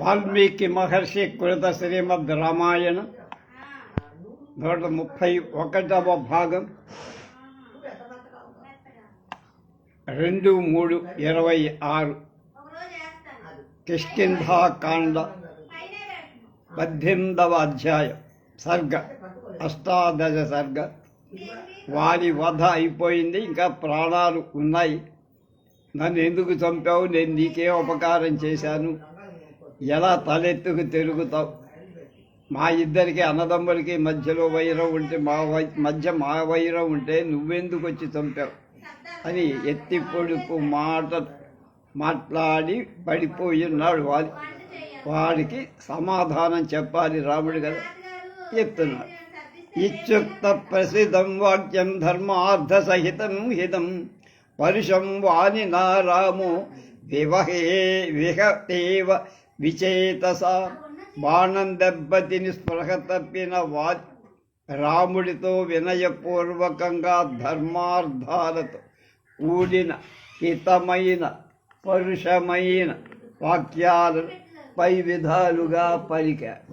వాల్మీకి మహర్షి కృత శ్రీమద్ రామాయణం 131వ భాగం 2-3-26 కిష్కింధాకాండ 18వ అధ్యాయం సర్గ అష్టాదశ సర్గ. వారి వధ అయిపోయింది, ఇంకా ప్రాణాలు ఉన్నాయి. నన్ను ఎందుకు చంపావు? నేను నీకేం ఉపకారం చేశాను? ఎలా తలెత్తుకు తిరుగుతావు? మా ఇద్దరికి అన్నదమ్ములకి మధ్యలో వైరం ఉంటే మధ్య మా వైరం ఉంటే నువ్వెందుకు వచ్చి చంపావు అని ఎత్తి పొడుపు మాట్లాడి పడిపోయి ఉన్నాడు. వాడికి సమాధానం చెప్పాలి రాముడు కదా, చెప్తున్నాడు. ఇత్యుక్త ప్రసిద్ధం వాక్యం ధర్మార్థ సహితం హితం పరుషం వాని నా రామో విహతేవ విచేతస. బాణం దెబ్బతిని స్పృహ తప్పిన రాముడితో వినయపూర్వకంగా ధర్మార్థాలతో కూడిన హితమైన పరుషమైన వాక్యాలను పై విధాలుగా పలికారు.